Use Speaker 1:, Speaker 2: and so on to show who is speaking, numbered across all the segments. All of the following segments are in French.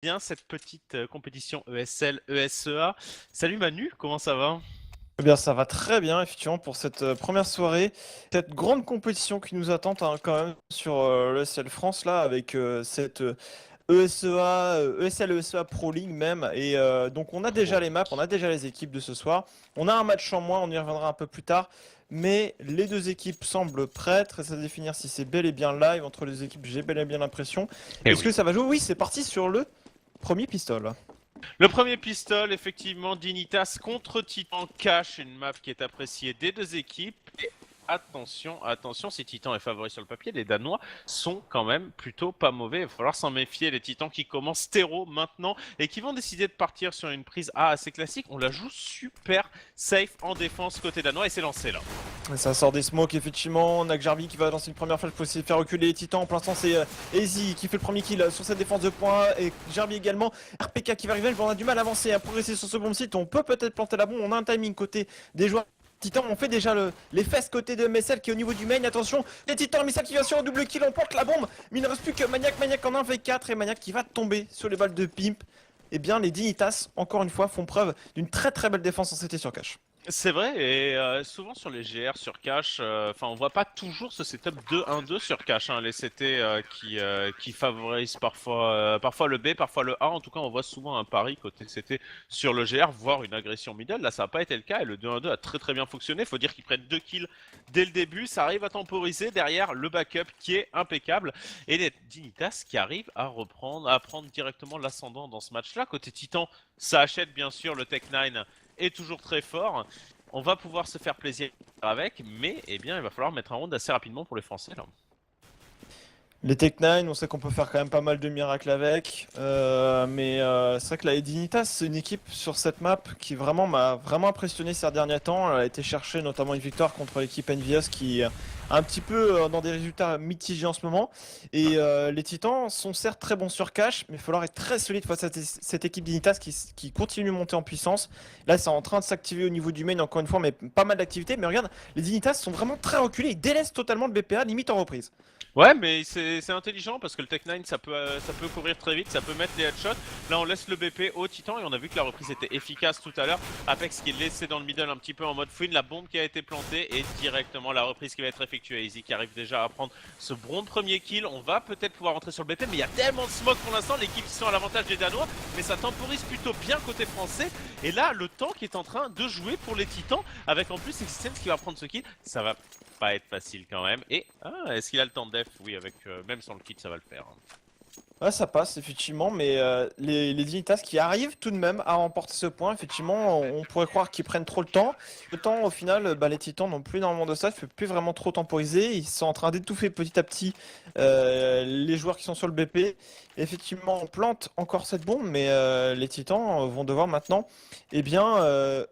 Speaker 1: Bien cette petite compétition ESL, ESEA. Salut Manu, comment ça va?
Speaker 2: Eh bien, ça va très bien, effectivement, pour cette première soirée. Cette grande compétition qui nous attend hein, quand même sur le ESL France, là, avec cette ESEA, ESL, ESEA Pro League même. Et donc, on a déjà
Speaker 1: Pro
Speaker 2: les maps, on
Speaker 1: League.
Speaker 2: a déjà les équipes de ce soir. On a un match en moins, on y reviendra un peu plus tard. Mais les deux équipes semblent prêtes. Reste à définir si c'est bel et bien live entre les équipes, j'ai bel et bien l'impression.
Speaker 1: Eh
Speaker 2: Est-ce que
Speaker 1: oui.
Speaker 2: ça va jouer? Oui, c'est parti sur le premier pistol.
Speaker 1: Le premier pistol, effectivement, Dignitas contre Titan Cash, une map qui est appréciée des deux équipes. Et attention, attention, si Titan est favori sur le papier, les Danois sont quand même plutôt pas mauvais. Il va falloir s'en méfier, les Titans qui commencent stéro maintenant et qui vont décider de partir sur une prise A assez classique. On la joue super safe en défense côté danois et c'est lancé là.
Speaker 2: Ça sort des smokes, effectivement. On a Jarvi qui va lancer une première flash pour essayer de faire reculer les titans. Pour l'instant, c'est Easy qui fait le premier kill sur cette défense de points. Et Jarvi également. RPK qui va arriver. On a du mal à avancer, à progresser sur ce bon site. On peut peut-être planter la bombe. On a un timing côté des joueurs. Titans, on fait déjà les fesses côté de Messel qui est au niveau du main. Attention, les Titans, Messel qui vient sur un double kill. On porte la bombe. Mais il ne reste plus que Maniac. Maniac en 1v4. Et Maniac qui va tomber sur les balles de Pimp. Eh bien, les Dignitas, encore une fois, font preuve d'une très très belle défense en CT sur cache.
Speaker 1: C'est vrai, et souvent sur les GR sur cache, enfin on voit pas toujours ce setup 2-1-2 sur cache, hein, les CT qui favorisent parfois le B, parfois le A. En tout cas, on voit souvent un pari côté CT sur le GR, voire une agression middle. Là, ça n'a pas été le cas et le 2-1-2 a très très bien fonctionné. Faut dire qu'ils prennent 2 kills dès le début, ça arrive à temporiser derrière le backup qui est impeccable et les Dignitas qui arrivent à reprendre, à prendre directement l'ascendant dans ce match-là. Côté Titan, ça achète bien sûr le Tech9 est toujours très fort. On va pouvoir se faire plaisir avec, mais eh bien, il va falloir mettre un round assez rapidement pour les Français là.
Speaker 2: Les Tech9, on sait qu'on peut faire quand même pas mal de miracles avec, mais c'est vrai que la Dignitas, c'est une équipe sur cette map qui vraiment m'a vraiment impressionné ces derniers temps. Elle a été chercher notamment une victoire contre l'équipe Envious qui est un petit peu dans des résultats mitigés en ce moment. Et les Titans sont certes très bons sur cache, mais il va falloir être très solide face à cette équipe Dignitas qui continue de monter en puissance. Là, c'est en train de s'activer au niveau du main encore une fois, mais pas mal d'activités. Mais regarde, les Dignitas sont vraiment très reculés, ils délaissent totalement le BPA, limite en reprise.
Speaker 1: Ouais, mais c'est intelligent parce que le Tech9 ça peut courir très vite, ça peut mettre les headshots. Là, on laisse le BP au Titan et on a vu que la reprise était efficace tout à l'heure. Apex qui est laissé dans le middle un petit peu en mode fouine, la bombe qui a été plantée et directement la reprise qui va être effectuée. Easy qui arrive déjà à prendre ce bon premier kill. On va peut-être pouvoir rentrer sur le BP, mais il y a tellement de smoke pour l'instant. L'équipe qui sont à l'avantage des Danois, mais ça temporise plutôt bien côté français. Et là, le temps qui est en train de jouer pour les Titans, avec en plus Existence qui va prendre ce kill, ça va pas être facile quand même. Et est-ce qu'il a le temps de def? Oui, avec même sans le kit, ça va le faire.
Speaker 2: Ouais, ça passe, effectivement, mais les Dignitas qui arrivent tout de même à remporter ce point, effectivement, on pourrait croire qu'ils prennent trop le temps. Le temps, au final, bah, les Titans n'ont plus énormément de ça, ne fait plus vraiment trop temporiser. Ils sont en train d'étouffer petit à petit les joueurs qui sont sur le BP. Et effectivement, on plante encore cette bombe, mais les Titans vont devoir maintenant eh bien,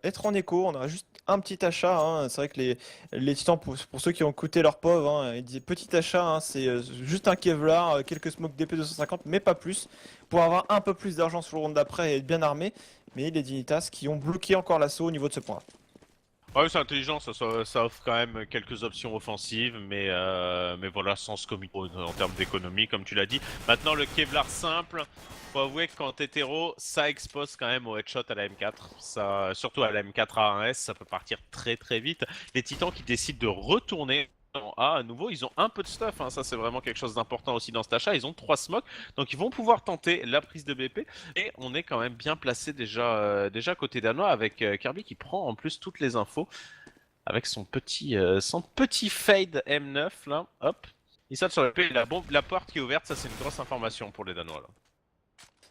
Speaker 2: être en écho. On a juste un petit achat, hein. C'est vrai que les Titans, pour ceux qui ont coûté leur pauvre, hein, ils disaient petit achat, hein, c'est juste un Kevlar, quelques smokes d'épée 250, mais pas plus, pour avoir un peu plus d'argent sur le round d'après et être bien armé. Mais les Dignitas qui ont bloqué encore l'assaut au niveau de ce point.
Speaker 1: Ouais, c'est intelligent, ça offre quand même quelques options offensives, mais voilà, sans se committre en termes d'économie, comme tu l'as dit. Maintenant, le Kevlar simple, faut avouer que quand hétéro, ça expose quand même au headshot à la M4. Ça, surtout à la M4 A1S, ça peut partir très très vite. Les Titans qui décident de retourner en A à nouveau, ils ont un peu de stuff, hein. Ça c'est vraiment quelque chose d'important aussi dans cet achat. Ils ont 3 smokes, donc ils vont pouvoir tenter la prise de BP. Et on est quand même bien placé déjà côté danois avec Kirby qui prend en plus toutes les infos avec son petit fade M9 là, hop. Il saute sur la P, la bombe, la porte qui est ouverte, ça c'est une grosse information pour les Danois là.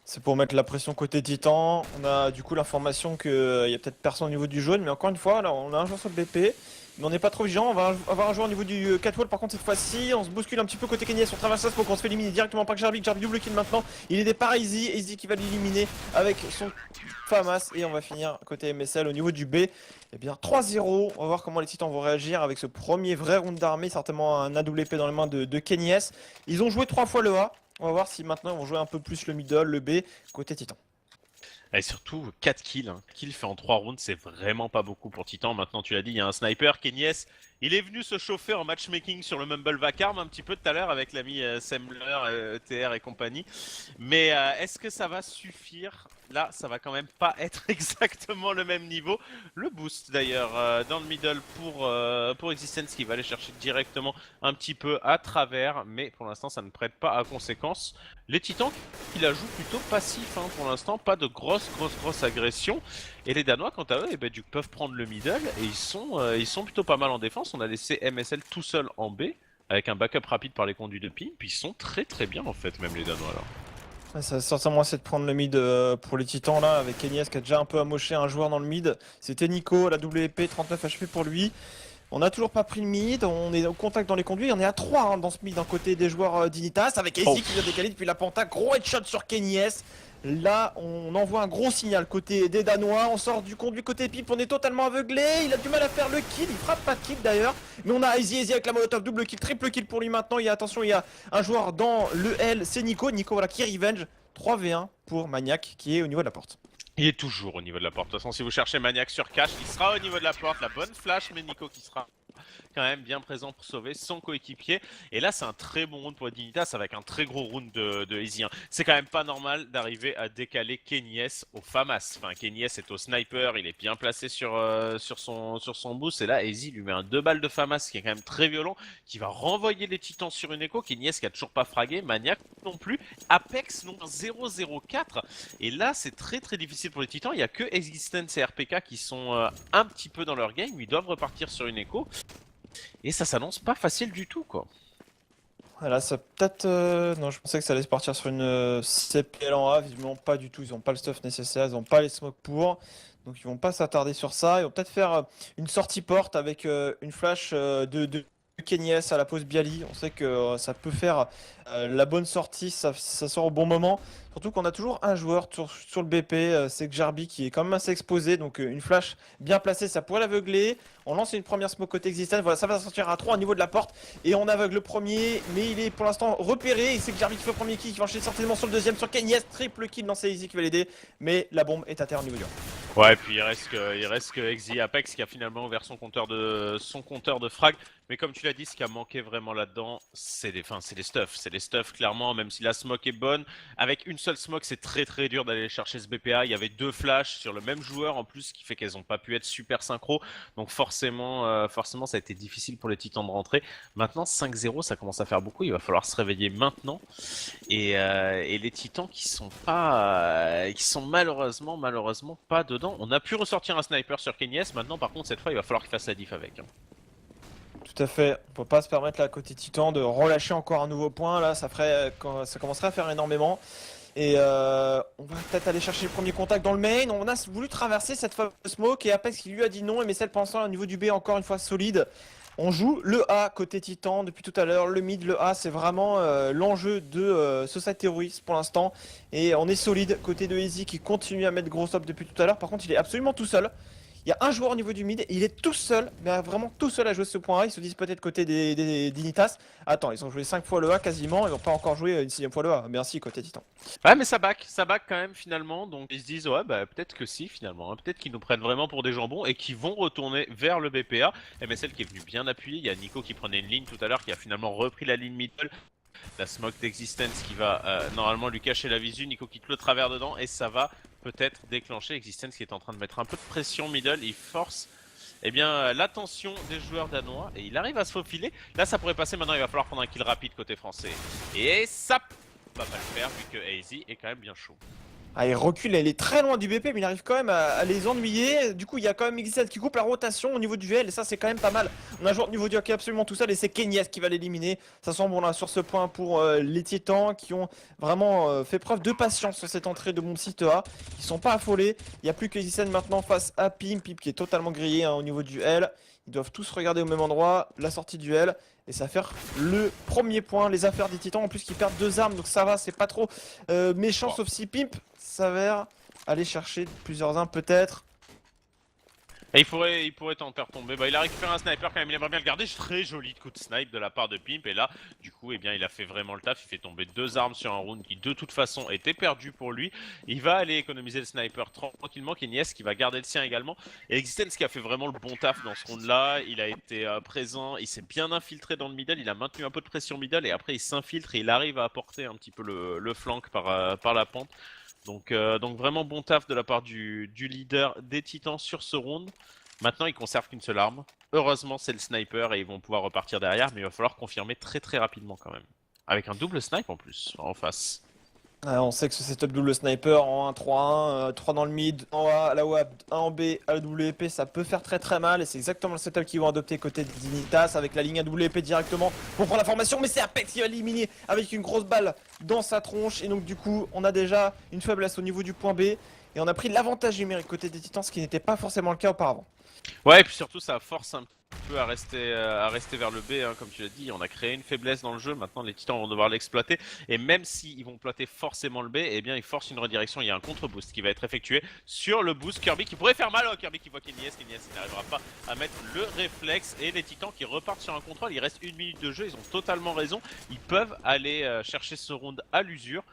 Speaker 2: C'est pour mettre la pression côté Titan. On a du coup l'information qu'il y a peut-être personne au niveau du jaune, mais encore une fois, là, on a un joueur sur le BP. Mais on n'est pas trop vigilant, on va avoir un joueur au niveau du catwall par contre cette fois-ci, on se bouscule un petit peu côté Kenyes, on traverse ça pour qu'on se fait éliminer directement par Jarvik, Jarvik double kill maintenant, il est des par Easy, Easy qui va l'éliminer avec son FAMAS et on va finir côté MSL au niveau du B. Eh bien 3-0, on va voir comment les Titans vont réagir avec ce premier vrai round d'armée, certainement un AWP dans les mains de Kenyes. Ils ont joué 3 fois le A, on va voir si maintenant ils vont jouer un peu plus le middle, le B, côté Titan.
Speaker 1: Et surtout 4 kills, hein. Kill fait en 3 rounds, c'est vraiment pas beaucoup pour Titan. Maintenant, tu l'as dit, il y a un sniper, Kenyes. Il est venu se chauffer en matchmaking sur le Mumble Vacarme un petit peu tout à l'heure avec l'ami Semler, ETR et compagnie. Mais est-ce que ça va suffire? Là, ça va quand même pas être exactement le même niveau. Le boost d'ailleurs dans le middle pour Existence qui va aller chercher directement un petit peu à travers. Mais pour l'instant, ça ne prête pas à conséquence. Les Titans qui la jouent plutôt passif hein, pour l'instant, pas de grosse agression. Et les Danois, quant à eux, eh ben, peuvent prendre le middle et ils sont plutôt pas mal en défense. On a laissé MSL tout seul en B avec un backup rapide par les conduits de ping. Puis ils sont très bien en fait, même les Danois là.
Speaker 2: Ouais, ça va certainement essayer de prendre le mid pour les Titans là, avec Kenyes qui a déjà un peu amoché un joueur dans le mid. C'était Nico, la WP, 39 HP pour lui. On n'a toujours pas pris le mid, on est au contact dans les conduits, on est à 3 hein, dans ce mid d'un côté des joueurs d'Initas, avec Easy qui vient décaler depuis la Penta, gros headshot sur Kenyes. Là, on envoie un gros signal côté des Danois, on sort du conduit côté Pip, on est totalement aveuglé, il a du mal à faire le kill, il frappe pas de kill d'ailleurs, mais on a Easy avec la molotov, double kill, triple kill pour lui maintenant, attention, il y a un joueur dans le L, c'est Nico, voilà qui revenge, 3v1 pour Maniac qui est au niveau de la porte.
Speaker 1: Il est toujours au niveau de la porte. De toute façon, si vous cherchez Maniac sur cache, il sera au niveau de la porte. La bonne flash, mais Nico qui sera quand même bien présent pour sauver son coéquipier. Et là, c'est un très bon round pour Dignitas avec un très gros round de Easy. Hein. C'est quand même pas normal d'arriver à décaler Kenyes au FAMAS. Enfin, Kenyes est au sniper, il est bien placé sur son boost. Et là, Easy lui met un 2 balles de FAMAS qui est quand même très violent, qui va renvoyer les titans sur une écho. Kenyes qui a toujours pas fragué, Maniac non plus. Apex non 0-0-4. Et là, c'est très difficile pour les titans. Il y a que Existence et RPK qui sont un petit peu dans leur game. Ils doivent repartir sur une écho. Et ça s'annonce pas facile du tout, quoi.
Speaker 2: Voilà, ça peut-être. Non, je pensais que ça allait se partir sur une CPL en A. Visiblement, pas du tout. Ils n'ont pas le stuff nécessaire, ils n'ont pas les smokes pour. Donc, ils vont pas s'attarder sur ça. Ils vont peut-être faire une sortie porte avec une flash de Kenyes à la pause Bialy. On sait que ça peut faire la bonne sortie, ça sort au bon moment. Surtout qu'on a toujours un joueur sur le BP, c'est Jarby qui est quand même assez exposé. Donc, une flash bien placée, ça pourrait l'aveugler. On lance une première smoke côté existant. Voilà, ça va sortir à 3 au niveau de la porte. Et on aveugle le premier, mais il est pour l'instant repéré. Et c'est que Jarby qui fait le premier kill, qui va enchaîner certainement sur le deuxième. Sur Kenyes, triple kill dans Easy qui va l'aider. Mais la bombe est à terre au niveau du 1.
Speaker 1: Ouais, et puis il reste que Exi Apex qui a finalement ouvert son compteur de frag. Mais comme tu l'as dit, ce qui a manqué vraiment là-dedans, c'est les stuffs. C'est les stuffs, clairement, même si la smoke est bonne. Avec une seule smoke, c'est très dur d'aller chercher ce BPA. Il y avait 2 flashs sur le même joueur en plus, ce qui fait qu'elles n'ont pas pu être super synchro. Donc forcément, ça a été difficile pour les Titans de rentrer. Maintenant, 5-0, ça commence à faire beaucoup. Il va falloir se réveiller maintenant. Et les Titans qui sont malheureusement pas dedans. On a pu ressortir un sniper sur Kenyes. Maintenant, par contre, cette fois, il va falloir qu'il fasse la diff avec. Hein.
Speaker 2: Tout à fait. On peut pas se permettre là côté Titan de relâcher encore un nouveau point. Là, ça commencerait à faire énormément. Et on va peut-être aller chercher le premier contact dans le main. On a voulu traverser cette fameuse smoke et Apex qui lui a dit non. Et MSL pensant au niveau du B encore une fois solide. On joue le A côté Titan depuis tout à l'heure. Le mid, le A, c'est vraiment l'enjeu de Society Terrorist pour l'instant. Et on est solide côté de Easy qui continue à mettre gros stop depuis tout à l'heure. Par contre, il est absolument tout seul. Il y a un joueur au niveau du mid, et il est tout seul, mais vraiment tout seul à jouer ce point A. Ils se disent peut-être côté des Dignitas. Attends, ils ont joué 5 fois le A quasiment, ils vont pas encore jouer une 6ème fois le A. Mais ainsi côté Titan.
Speaker 1: Ouais, mais ça back quand même finalement. Donc ils se disent, ouais, bah peut-être que si finalement. Hein. Peut-être qu'ils nous prennent vraiment pour des jambons et qu'ils vont retourner vers le BPA. MSL qui est venu bien appuyer. Il y a Nico qui prenait une ligne tout à l'heure, qui a finalement repris la ligne middle. La smoke d'Existence qui va normalement lui cacher la visu. Nico quitte le travers dedans et ça va peut-être déclencher. Existence qui est en train de mettre un peu de pression middle. Il force l'attention des joueurs danois et il arrive à se faufiler. Là, ça pourrait passer. Maintenant, il va falloir prendre un kill rapide côté français. Et ça va pas le faire vu que Easy est quand même bien chaud.
Speaker 2: Ah, il recule, il est très loin du BP, mais il arrive quand même à les ennuyer. Du coup, il y a quand même Existence qui coupe la rotation au niveau du duel, et ça, c'est quand même pas mal. On a un joueur au niveau du hockey absolument tout seul, et c'est Kenyes qui va l'éliminer. Ça semble bon là sur ce point pour les Titans qui ont vraiment fait preuve de patience sur cette entrée de mon site A. Ils sont pas affolés. Il n'y a plus que Existence maintenant face à Pim qui est totalement grillé hein, au niveau du L. Ils doivent tous regarder au même endroit, la sortie du L. Et ça va faire le premier point, les affaires des Titans. En plus, qu'ils perdent 2 armes, donc ça va, c'est pas trop méchant, sauf si Pimp s'avère aller chercher plusieurs armes peut-être.
Speaker 1: Et il pourrait t'en faire tomber. Bah, il a récupéré un sniper quand même, il aimerait bien le garder. Très joli coup de snipe de la part de Pimp. Et là, du coup, eh bien, il a fait vraiment le taf. Il fait tomber 2 armes sur un round qui, de toute façon, était perdu pour lui. Il va aller économiser le sniper tranquillement. Kenyes qui va garder le sien également. Et Existence qui a fait vraiment le bon taf dans ce round-là. Il a été présent. Il s'est bien infiltré dans le middle. Il a maintenu un peu de pression middle. Et après, il s'infiltre et il arrive à apporter un petit peu le flank par la pente. Donc vraiment bon taf de la part du leader des Titans sur ce round. Maintenant, ils conservent qu'une seule arme. Heureusement, c'est le sniper et ils vont pouvoir repartir derrière, mais il va falloir confirmer très rapidement quand même. Avec un double snipe en plus, en face.
Speaker 2: On sait que ce setup double sniper en 1-3-1, 3 dans le mid, en A, à la WAP, 1 en B, à la WP, ça peut faire très mal et c'est exactement le setup qu'ils vont adopter côté de Dignitas avec la ligne à WP directement pour prendre la formation, mais c'est Apex qui va l'éliminer avec une grosse balle dans sa tronche et donc du coup on a déjà une faiblesse au niveau du point B et on a pris l'avantage numérique côté des Titans, ce qui n'était pas forcément le cas auparavant.
Speaker 1: Ouais, et puis surtout, ça force un peu à rester vers le B, hein, comme tu l'as dit. On a créé une faiblesse dans le jeu, maintenant les Titans vont devoir l'exploiter. Et même s'ils vont plotter forcément le B, eh bien, ils forcent une redirection. Il y a un contre-boost qui va être effectué sur le boost. Kirby qui pourrait faire mal. Oh, Kirby qui voit Kenyes. Kenyes qui n'arrivera pas à mettre le réflexe. Et les Titans qui repartent sur un contrôle. Il reste 1 minute de jeu, ils ont totalement raison. Ils peuvent aller chercher ce round à l'usure.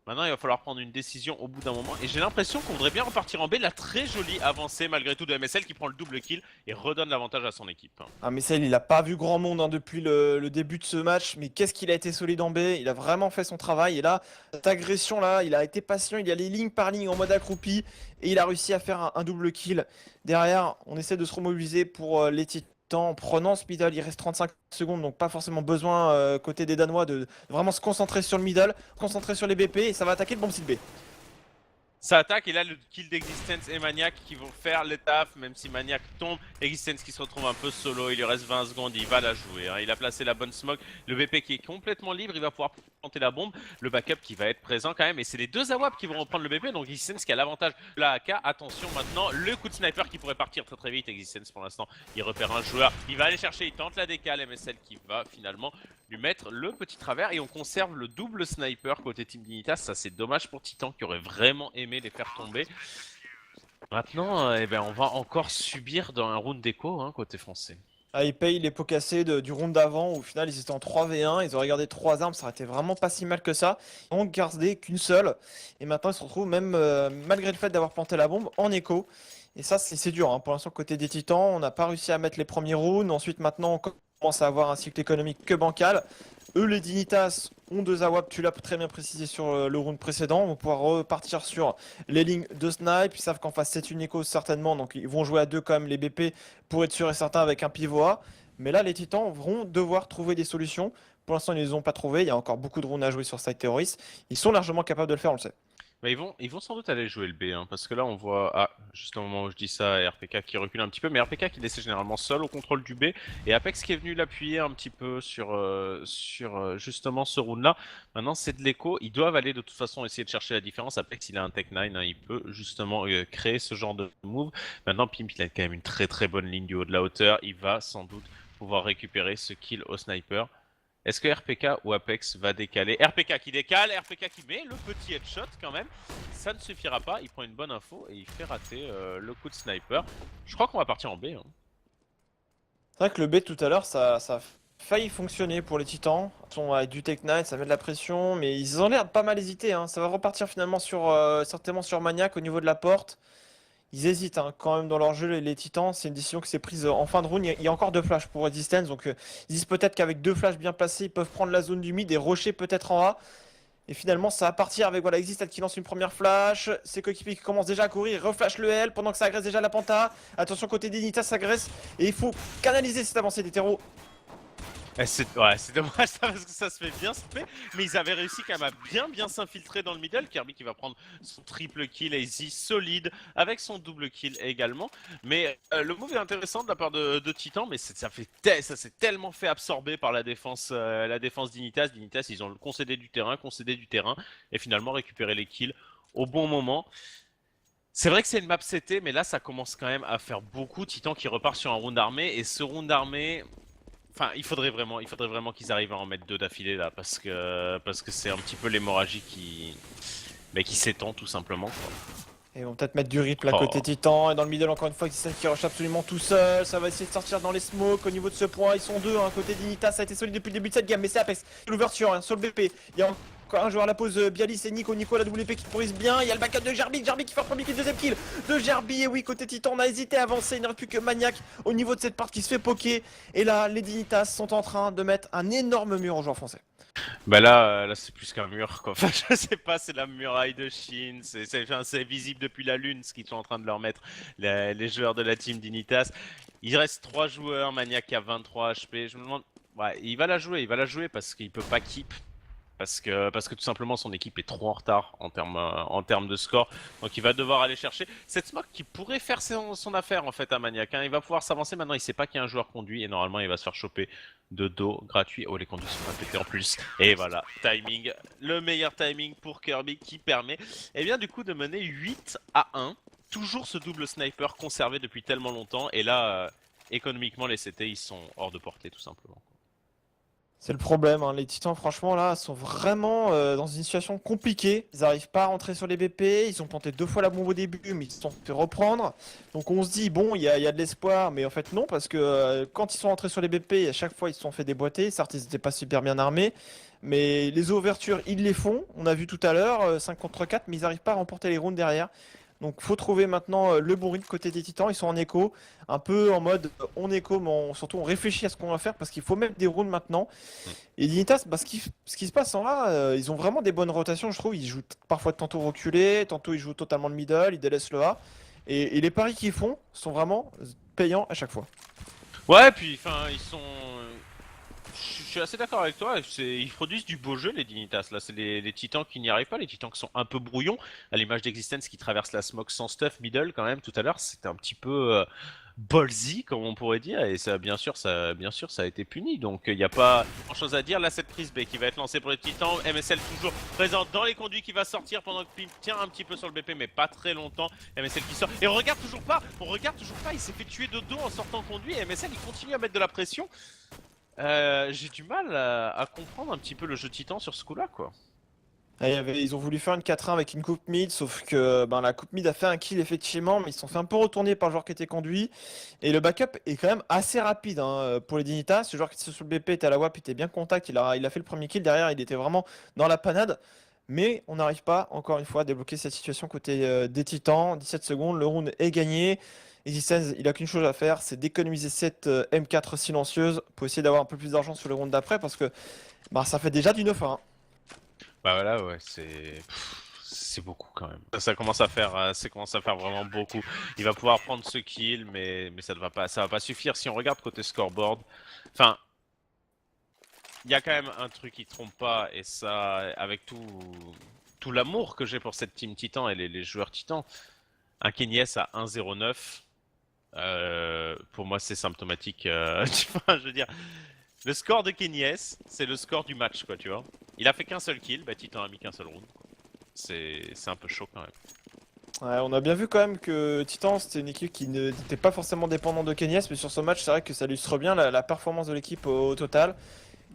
Speaker 1: Maintenant, il va falloir prendre une décision au bout d'un moment. Et j'ai l'impression qu'on voudrait bien repartir en B. La très jolie avancée, malgré tout, de MSL qui prend le double kill et redonne l'avantage à son équipe.
Speaker 2: Ah mais ça il a pas vu grand monde hein, depuis le début de ce match, mais qu'est-ce qu'il a été solide en B, il a vraiment fait son travail et là, cette agression là, il a été patient, il y allait ligne par ligne en mode accroupi et il a réussi à faire un double kill. Derrière, on essaie de se remobiliser pour les Titans en prenant ce middle, il reste 35 secondes donc pas forcément besoin côté des Danois de vraiment se concentrer sur le middle, concentrer sur les BP et ça va attaquer le bomb site B.
Speaker 1: Ça attaque et là le kill d'Existence et Maniac qui vont faire le taf, même si Maniac tombe. Existence qui se retrouve un peu solo, il lui reste 20 secondes, il va la jouer. Hein. Il a placé la bonne smoke, le BP qui est complètement libre, il va pouvoir planter la bombe. Le backup qui va être présent quand même, et c'est les deux AWAP qui vont reprendre le BP, donc Existence qui a l'avantage de la AK. Attention maintenant, le coup de sniper qui pourrait partir très vite. Existence pour l'instant, il repère un joueur, il va aller chercher, il tente la décale, MSL qui va finalement lui mettre le petit travers et on conserve le double sniper côté Team Dignitas. Ça c'est dommage pour Titan qui aurait vraiment aimé les faire tomber. Maintenant, eh ben, on va encore subir dans un round d'écho hein, côté français.
Speaker 2: Ah, ils payent les pots cassés du round d'avant où au final ils étaient en 3v1, ils auraient gardé 3 armes, ça aurait été vraiment pas si mal que ça. Ils ont gardé qu'une seule et maintenant ils se retrouvent même malgré le fait d'avoir planté la bombe en écho. Et ça c'est dur, hein. Pour l'instant côté des Titans, on n'a pas réussi à mettre les premiers rounds, ensuite maintenant on commence à avoir un cycle économique que bancal. Eux les Dignitas ont 2 AWP, tu l'as très bien précisé sur le round précédent, vont pouvoir repartir sur les lignes de snipe, ils savent qu'en face c'est une écho certainement, donc ils vont jouer à 2 quand même les BP pour être sûr et certain avec un pivot A. Mais là les Titans vont devoir trouver des solutions. Pour l'instant ils ne les ont pas trouvées, il y a encore beaucoup de rounds à jouer sur Side Terrorist. Ils sont largement capables de le faire, on le sait.
Speaker 1: Mais ils vont sans doute aller jouer le B, hein, parce que là on voit, ah, juste au moment où je dis ça, RPK qui recule un petit peu, mais RPK qui laissait généralement seul au contrôle du B, et Apex qui est venu l'appuyer un petit peu sur justement ce round-là. Maintenant c'est de l'écho, ils doivent aller de toute façon essayer de chercher la différence. Apex il a un Tech 9, hein, il peut justement créer ce genre de move. Maintenant Pimp il a quand même une très bonne ligne du haut de la hauteur, il va sans doute pouvoir récupérer ce kill au sniper. Est-ce que RPK ou Apex va décaler? RPK qui décale, RPK qui met le petit headshot quand même. Ça ne suffira pas, il prend une bonne info et il fait rater le coup de sniper. Je crois qu'on va partir en B. Hein.
Speaker 2: C'est vrai que le B tout à l'heure ça a failli fonctionner pour les Titans. Ils sont avec du Tech 9, ça met de la pression, mais ils ont l'air de pas mal hésiter, hein. Ça va repartir finalement sur certainement sur Maniac au niveau de la porte. Ils hésitent hein, quand même dans leur jeu, les Titans. C'est une décision qui s'est prise en fin de round. Il y a encore 2 flashs pour Resistance. Donc ils disent peut-être qu'avec 2 flashs bien placés, ils peuvent prendre la zone du mid et rusher peut-être en A. Et finalement, ça va partir avec voilà, Existence qui lance une première flash. Ses coéquipiers qui commencent déjà à courir. Ils reflashent le L pendant que ça agresse déjà la Panta. Attention, côté d'Initas, ça agresse. Et il faut canaliser cette avancée des terreaux.
Speaker 1: Ouais, c'est dommage ça parce que ça se fait bien spé, mais ils avaient réussi quand même à bien s'infiltrer dans le middle. Kirby qui va prendre son triple kill, easy, solide, avec son double kill également. Mais le move est intéressant de la part de Titan, mais ça s'est tellement fait absorber par la défense d'Initas. D'Initas, ils ont concédé du terrain, et finalement récupéré les kills au bon moment. C'est vrai que c'est une map CT, mais là ça commence quand même à faire beaucoup. Titan qui repart sur un round armé, et ce round armé... Enfin, il faudrait vraiment qu'ils arrivent à en mettre 2 d'affilée là, parce que c'est un petit peu l'hémorragie qui s'étend tout simplement. Quoi.
Speaker 2: Et ils vont peut-être mettre du rip là
Speaker 1: Oh.
Speaker 2: côté Titan. Et dans le middle, encore une fois, Existence qui rush absolument tout seul. Ça va essayer de sortir dans les smokes au niveau de ce point. Ils sont deux, hein. Côté Dignitas, ça a été solide depuis le début de cette game. Mais c'est Apex, l'ouverture hein, sur le BP. Il y a encore un joueur à la pause, Bialis et Nico. Nico à la WP qui pourrissent bien. Il y a le backup de Jarbi. Jarbi qui fait un premier kill, deuxième kill de Jarbi. Et oui, côté Titan, on a hésité à avancer. Il n'y aurait plus que Maniac au niveau de cette part qui se fait poker. Et là, les Dignitas sont en train de mettre un énorme mur aux joueurs français.
Speaker 1: Bah là c'est plus qu'un mur quoi. Enfin, je sais pas, c'est la muraille de Chine. C'est visible depuis la lune ce qu'ils sont en train de leur mettre les joueurs de la team Dignitas. Il reste 3 joueurs, Maniac a 23 HP. Je me demande, ouais, il va la jouer parce qu'il peut pas keep. Parce que tout simplement son équipe est trop en retard en termes de score. Donc il va devoir aller chercher cette smoke qui pourrait faire son affaire en fait à Maniac. Hein. Il va pouvoir s'avancer maintenant, il sait pas qu'il y a un joueur conduit et normalement il va se faire choper de dos gratuit. Oh les conduits sont pas pétés en plus. Et voilà, timing, le meilleur timing pour Kirby qui permet bien du coup de mener 8-1. Toujours ce double sniper conservé depuis tellement longtemps et là économiquement les CT ils sont hors de portée tout simplement.
Speaker 2: C'est le problème, hein. Les Titans franchement là sont vraiment dans une situation compliquée. Ils n'arrivent pas à rentrer sur les BP, ils ont planté 2 fois la bombe au début mais ils se sont fait reprendre. Donc on se dit bon il y a de l'espoir mais en fait non parce que quand ils sont rentrés sur les BP à chaque fois ils se sont fait déboîter. Certes ils n'étaient pas super bien armés mais les ouvertures ils les font. On a vu tout à l'heure 5 contre 4 mais ils n'arrivent pas à remporter les rounds derrière. Donc faut trouver maintenant le bon rythme côté des Titans, ils sont en écho, un peu en mode on écho mais surtout on réfléchit à ce qu'on va faire parce qu'il faut mettre des rounds maintenant. Et Dignitas, bah, ce qui se passe en là, ils ont vraiment des bonnes rotations je trouve, ils jouent parfois tantôt reculé, tantôt ils jouent totalement le middle, ils délaissent le A. Et les paris qu'ils font sont vraiment payants à chaque fois.
Speaker 1: Ouais, puis enfin, ils sont. Je suis assez d'accord avec toi. Ils produisent du beau jeu, les Dignitas. Là, c'est les titans qui n'y arrivent pas, les titans qui sont un peu brouillons. À l'image d'Existence qui traverse la smoke sans stuff middle quand même tout à l'heure. C'était un petit peu ballsy, comme on pourrait dire. Et ça, bien sûr, ça a été puni. Donc, il n'y a pas grand chose à dire. Là, cette prise B qui va être lancée pour les titans. MSL toujours présent dans les conduits qui va sortir pendant que Pimp tient un petit peu sur le BP, mais pas très longtemps. MSL qui sort. Et on regarde toujours pas. Il s'est fait tuer de dos en sortant conduit. Et MSL, il continue à mettre de la pression. J'ai du mal à comprendre un petit peu le jeu Titan sur ce coup-là, quoi.
Speaker 2: Ils ont voulu faire une 4-1 avec une coupe mid, sauf que ben, la coupe mid a fait un kill effectivement, mais ils se sont fait un peu retourner par le joueur qui était conduit. Et le backup est quand même assez rapide hein, pour les Dignitas. Ce joueur qui était sur le BP était à la WAP, était bien contact, il a fait le premier kill, derrière il était vraiment dans la panade. Mais on n'arrive pas, encore une fois, à débloquer cette situation côté des Titans. 17 secondes, le round est gagné. Existence, il a qu'une chose à faire, c'est d'économiser cette M4 silencieuse pour essayer d'avoir un peu plus d'argent sur le round d'après, parce que bah, ça fait déjà du 9-1.
Speaker 1: Bah voilà, ouais, c'est beaucoup quand même. Ça commence à faire, vraiment beaucoup. Il va pouvoir prendre ce kill, mais ça va pas suffire. Si on regarde côté scoreboard, enfin, il y a quand même un truc qui trompe pas, et ça, avec tout l'amour que j'ai pour cette team Titan et les joueurs Titan, un Kenyes à 1-0-9. Pour moi, c'est symptomatique. Tu vois, je veux dire, le score de Kenyes, c'est le score du match, quoi, tu vois. Il a fait qu'un seul kill, bah Titan a mis qu'un seul round. C'est un peu chaud quand même.
Speaker 2: Ouais, on a bien vu quand même que Titan c'était une équipe qui n'était pas forcément dépendante de Kenyes, mais sur ce match c'est vrai que ça illustre bien la performance de l'équipe au total.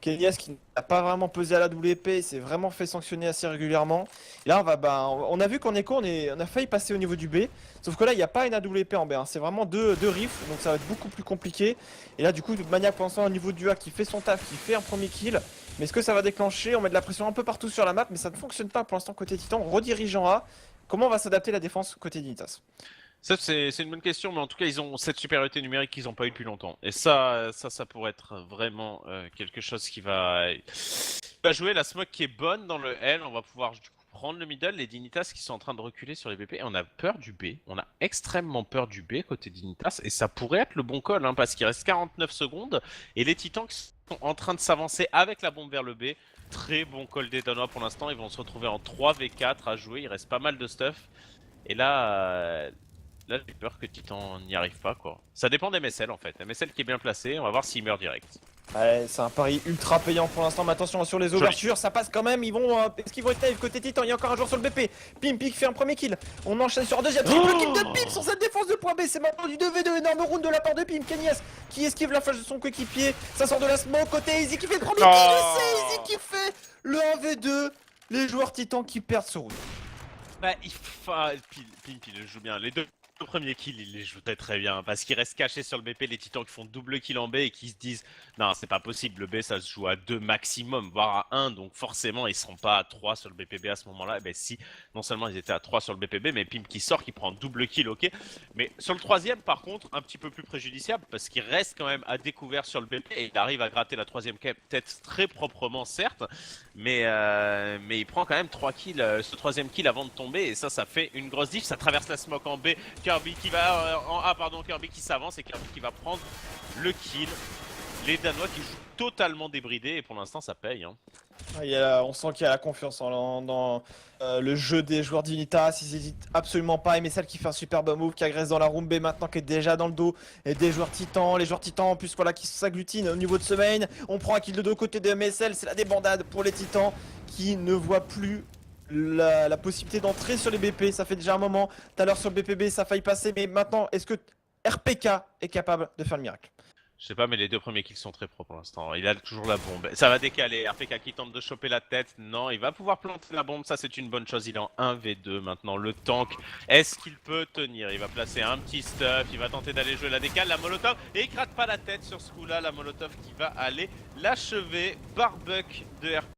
Speaker 2: Kenyes qui n'a pas vraiment pesé à la WP, s'est vraiment fait sanctionner assez régulièrement. Et là on a vu qu'en écho on a failli passer au niveau du B, sauf que là il n'y a pas une AWP en B, hein. C'est vraiment deux riffs, donc ça va être beaucoup plus compliqué. Et là du coup Maniac pour l'instant au niveau du A qui fait son taf, qui fait un premier kill. Mais est-ce que ça va déclencher? On met de la pression un peu partout sur la map, mais ça ne fonctionne pas pour l'instant côté Titan. On redirige en A. Comment va s'adapter la défense côté Dignitas?
Speaker 1: Ça, c'est une bonne question, mais en tout cas, ils ont cette supériorité numérique qu'ils n'ont pas eu depuis longtemps. Et ça pourrait être vraiment quelque chose qui va jouer. La smoke qui est bonne dans le L, on va pouvoir du coup prendre le middle. Les Dignitas qui sont en train de reculer sur les BP, et on a peur du B. On a extrêmement peur du B côté Dignitas, et ça pourrait être le bon call, hein, parce qu'il reste 49 secondes, et les Titans qui sont en train de s'avancer avec la bombe vers le B. Très bon call des Danois pour l'instant, ils vont se retrouver en 3v4 à jouer, il reste pas mal de stuff. Et là j'ai peur que Titan n'y arrive pas, quoi. Ça dépend d'MSL en fait. MSL qui est bien placé, on va voir s'il meurt direct.
Speaker 2: Ouais, c'est un pari ultra payant pour l'instant, mais attention sur les ouvertures, ça passe quand même, est-ce qu'ils vont être live côté Titan? Il y a encore un joueur sur le BP, Pimpik fait un premier kill, on enchaîne sur un deuxième, triple kill de Pimp sur cette défense de point B, c'est maintenant du 2v2, énorme round de la part de Pimp, Kenyes qui esquive la flash de son coéquipier, ça sort de la smoke, côté Easy qui fait le premier kill, c'est Easy qui fait le 1v2, les joueurs Titans qui perdent ce round.
Speaker 1: Bah, Pimp, il le joue bien. Les deux premiers kills, il les joue très très bien. Parce qu'il reste caché sur le BP, les titans qui font double kill en B et qui se disent non, c'est pas possible, le B ça se joue à 2 maximum, voire à 1. Donc forcément, ils seront pas à 3 sur le BPB à ce moment-là. Et ben si, non seulement ils étaient à 3 sur le BPB, mais Pimp qui sort, qui prend double kill, ok. Mais sur le troisième, par contre, un petit peu plus préjudiciable parce qu'il reste quand même à découvert sur le BP et il arrive à gratter la troisième tête très proprement, certes. Mais il prend quand même 3 kills, ce troisième kill avant de tomber, et ça fait une grosse diff. Ça traverse la smoke en B, Kirby qui va en A, pardon, Kirby qui s'avance et Kirby qui va prendre le kill. Les Danois qui jouent totalement débridés, et pour l'instant ça paye. Hein.
Speaker 2: On sent qu'il y a la confiance dans le jeu des joueurs d'Unitas. Ils hésitent absolument pas. MSL qui fait un superbe move, qui agresse dans la room B maintenant, qui est déjà dans le dos. Et des joueurs titans, les joueurs titans en plus voilà, qui s'agglutinent au niveau de ce main. On prend un kill de deux côtés de MSL, c'est la débandade pour les titans qui ne voient plus la possibilité d'entrer sur les BP. Ça fait déjà un moment. Tout à l'heure sur le BPB ça a failli passer, mais maintenant est-ce que RPK est capable de faire le miracle?
Speaker 1: Je sais pas, mais les deux premiers kills sont très propres pour l'instant. Il a toujours la bombe. Ça va décaler. RPK qui tente de choper la tête. Non, il va pouvoir planter la bombe. Ça, c'est une bonne chose. Il est en 1v2 maintenant. Le tank, est-ce qu'il peut tenir? Il va placer un petit stuff. Il va tenter d'aller jouer la décale. La molotov. Et il gratte pas la tête sur ce coup-là. La molotov qui va aller l'achever. Barbuck de RPK.